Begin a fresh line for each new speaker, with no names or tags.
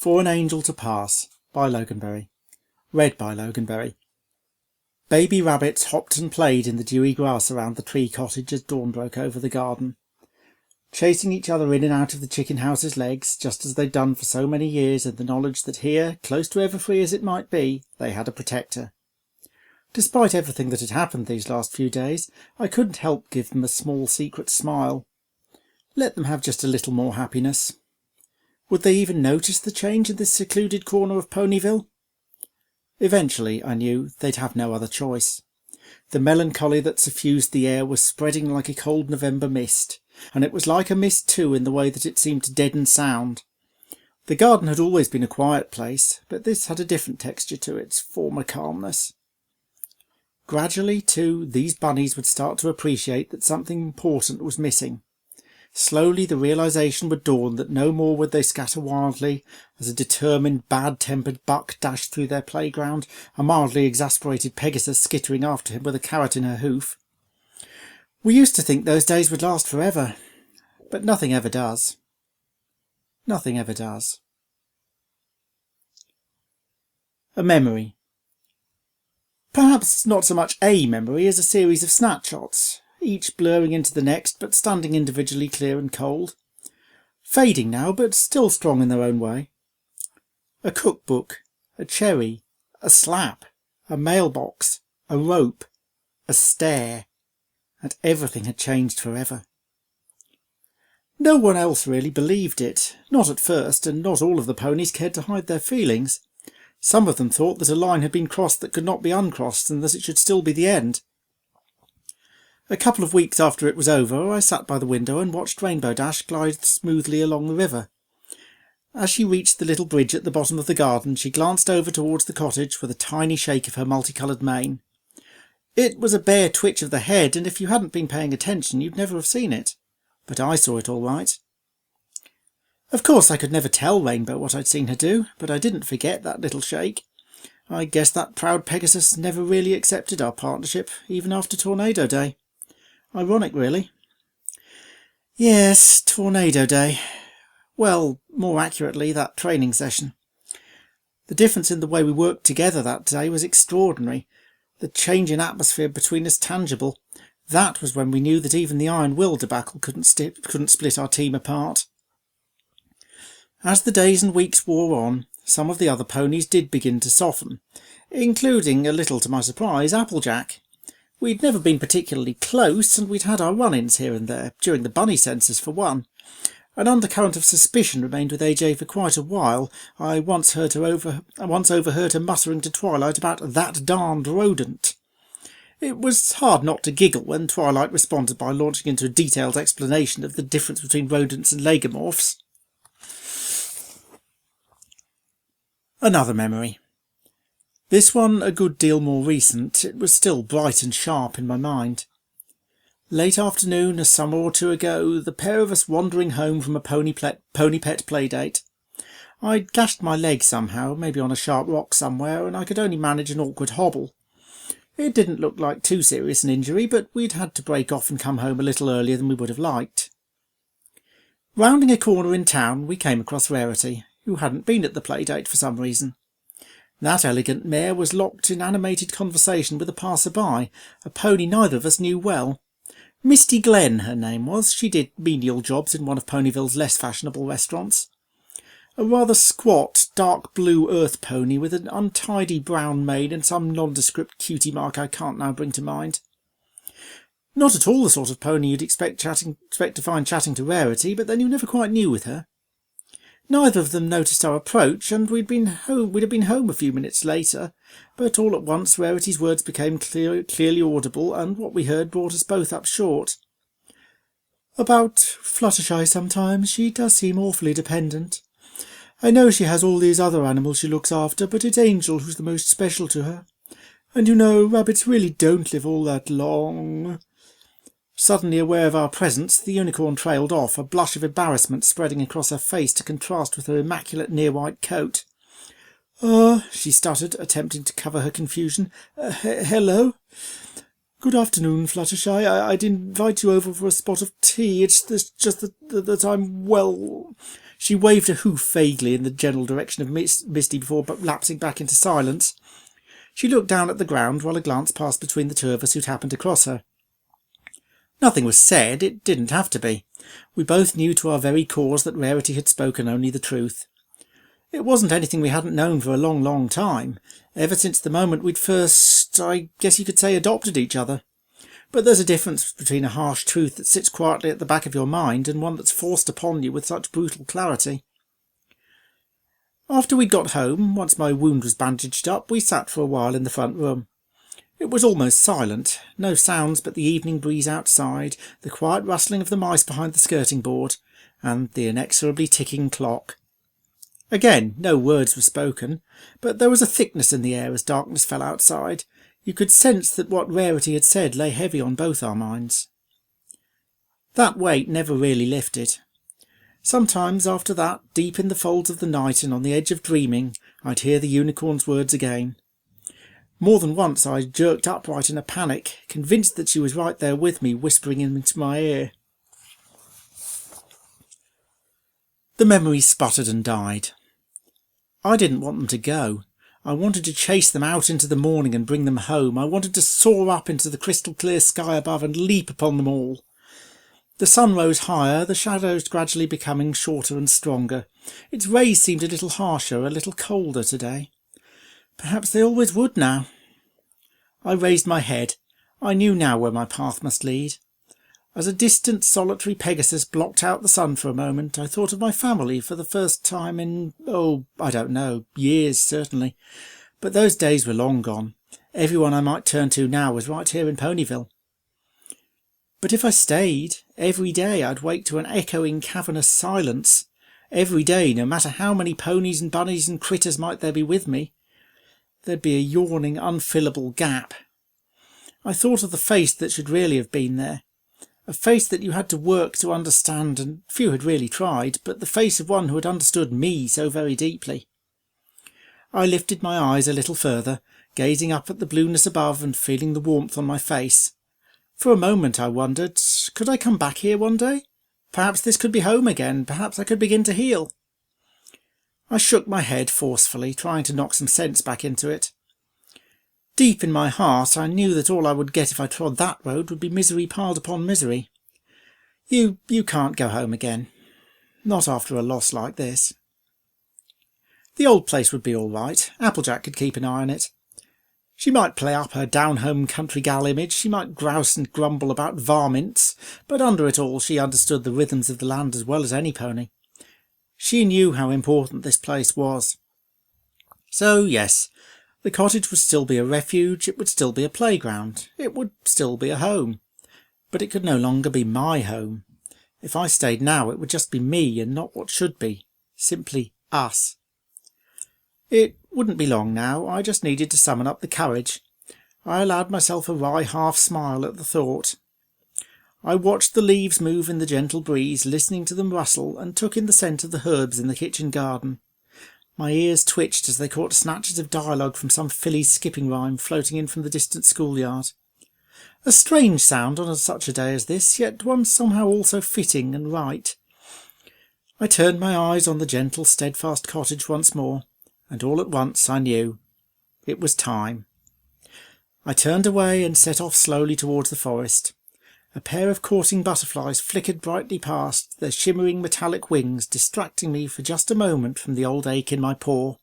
For an Angel to Pass by Loganberry. Read by Loganberry. Baby rabbits hopped and played in the dewy grass around the tree cottage as dawn broke over the garden, chasing each other in and out of the chicken house's legs, just as they'd done for so many years, in the knowledge that here, close to Everfree as it might be, they had a protector. Despite everything that had happened these last few days, I couldn't help give them a small secret smile. Let them have just a little more happiness. Would they even notice the change in this secluded corner of Ponyville? Eventually, I knew, they'd have no other choice. The melancholy that suffused the air was spreading like a cold November mist, and it was like a mist too in the way that it seemed to deaden sound. The garden had always been a quiet place, but this had a different texture to its former calmness. Gradually, too, these bunnies would start to appreciate that something important was missing. Slowly the realisation would dawn that no more would they scatter wildly as a determined, bad-tempered buck dashed through their playground, a mildly exasperated pegasus skittering after him with a carrot in her hoof. We used to think those days would last forever, but nothing ever does. Nothing ever does. A memory. Perhaps not so much a memory as a series of snapshots, each blurring into the next but standing individually clear and cold. Fading now, but still strong in their own way. A cookbook, a cherry, a slap, a mailbox, a rope, a stare, and everything had changed forever. No one else really believed it, not at first, and not all of the ponies cared to hide their feelings. Some of them thought that a line had been crossed that could not be uncrossed, and that it should still be the end. A couple of weeks after it was over, I sat by the window and watched Rainbow Dash glide smoothly along the river. As she reached the little bridge at the bottom of the garden, she glanced over towards the cottage with a tiny shake of her multicoloured mane. It was a bare twitch of the head, and if you hadn't been paying attention, you'd never have seen it. But I saw it all right. Of course, I could never tell Rainbow what I'd seen her do, but I didn't forget that little shake. I guess that proud Pegasus never really accepted our partnership, even after Tornado Day. Ironic, really. Yes, Tornado Day. Well, more accurately, that training session. The difference in the way we worked together that day was extraordinary. The change in atmosphere between us tangible. That was when we knew that even the Iron Will debacle couldn't split our team apart. As the days and weeks wore on, some of the other ponies did begin to soften, including, a little to my surprise, Applejack. We'd never been particularly close, and we'd had our run-ins here and there, during the bunny census for one. An undercurrent of suspicion remained with AJ for quite a while. I once overheard her muttering to Twilight about that darned rodent. It was hard not to giggle when Twilight responded by launching into a detailed explanation of the difference between rodents and lagomorphs. Another memory. This one a good deal more recent. It was still bright and sharp in my mind. Late afternoon, a summer or two ago, the pair of us wandering home from a pony pet playdate. I'd gashed my leg somehow, maybe on a sharp rock somewhere, and I could only manage an awkward hobble. It didn't look like too serious an injury, but we'd had to break off and come home a little earlier than we would have liked. Rounding a corner in town, we came across Rarity, who hadn't been at the playdate for some reason. That elegant mare was locked in animated conversation with a passer-by, a pony neither of us knew well. Misty Glen, her name was. She did menial jobs in one of Ponyville's less fashionable restaurants. A rather squat, dark blue earth pony with an untidy brown mane and some nondescript cutie mark I can't now bring to mind. Not at all the sort of pony you'd expect to find chatting to Rarity, but then you never quite knew with her. Neither of them noticed our approach, and we'd have been home a few minutes later, but all at once Rarity's words became clearly audible, and what we heard brought us both up short. About Fluttershy sometimes, she does seem awfully dependent. I know she has all these other animals she looks after, but it's Angel who's the most special to her. And you know, rabbits really don't live all that long. Suddenly aware of our presence, the unicorn trailed off, a blush of embarrassment spreading across her face to contrast with her immaculate near-white coat. She stuttered, attempting to cover her confusion. Hello? Good afternoon, Fluttershy. I'd invite you over for a spot of tea. It's just that I'm, well... She waved a hoof vaguely in the general direction of Misty before lapsing back into silence. She looked down at the ground while a glance passed between the two of us who'd happened to cross her. Nothing was said. It didn't have to be. We both knew to our very cores that Rarity had spoken only the truth. It wasn't anything we hadn't known for a long, long time, ever since the moment we'd first, I guess you could say, adopted each other. But there's a difference between a harsh truth that sits quietly at the back of your mind and one that's forced upon you with such brutal clarity. After we'd got home, once my wound was bandaged up, we sat for a while in the front room. It was almost silent, no sounds but the evening breeze outside, the quiet rustling of the mice behind the skirting board, and the inexorably ticking clock. Again, no words were spoken, but there was a thickness in the air as darkness fell outside. You could sense that what Rarity had said lay heavy on both our minds. That weight never really lifted. Sometimes after that, deep in the folds of the night and on the edge of dreaming, I'd hear the unicorn's words again. More than once I jerked upright in a panic, convinced that she was right there with me, whispering into my ear. The memories sputtered and died. I didn't want them to go. I wanted to chase them out into the morning and bring them home. I wanted to soar up into the crystal clear sky above and leap upon them all. The sun rose higher, the shadows gradually becoming shorter and stronger. Its rays seemed a little harsher, a little colder today. Perhaps they always would now. I raised my head. I knew now where my path must lead. As a distant solitary pegasus blocked out the sun for a moment, I thought of my family for the first time in, I don't know, years certainly. But those days were long gone. Everyone I might turn to now was right here in Ponyville. But if I stayed, every day I'd wake to an echoing cavernous silence. Every day, no matter how many ponies and bunnies and critters might there be with me, there'd be a yawning, unfillable gap. I thought of the face that should really have been there. A face that you had to work to understand, and few had really tried, but the face of one who had understood me so very deeply. I lifted my eyes a little further, gazing up at the blueness above and feeling the warmth on my face. For a moment I wondered, could I come back here one day? Perhaps this could be home again, perhaps I could begin to heal. I shook my head forcefully, trying to knock some sense back into it. Deep in my heart I knew that all I would get if I trod that road would be misery piled upon misery. You can't go home again. Not after a loss like this. The old place would be all right. Applejack could keep an eye on it. She might play up her down-home country gal image, she might grouse and grumble about varmints, but under it all she understood the rhythms of the land as well as any pony. She knew how important this place was. So, yes, the cottage would still be a refuge, it would still be a playground, it would still be a home. But it could no longer be my home. If I stayed now, it would just be me and not what should be. Simply us. It wouldn't be long now. I just needed to summon up the courage. I allowed myself a wry half-smile at the thought. I watched the leaves move in the gentle breeze, listening to them rustle, and took in the scent of the herbs in the kitchen garden. My ears twitched as they caught snatches of dialogue from some filly's skipping rhyme floating in from the distant schoolyard. A strange sound on such a day as this, yet one somehow also fitting and right. I turned my eyes on the gentle, steadfast cottage once more, and all at once I knew it was time. I turned away and set off slowly towards the forest. A pair of courting butterflies flickered brightly past, their shimmering metallic wings distracting me for just a moment from the old ache in my paw.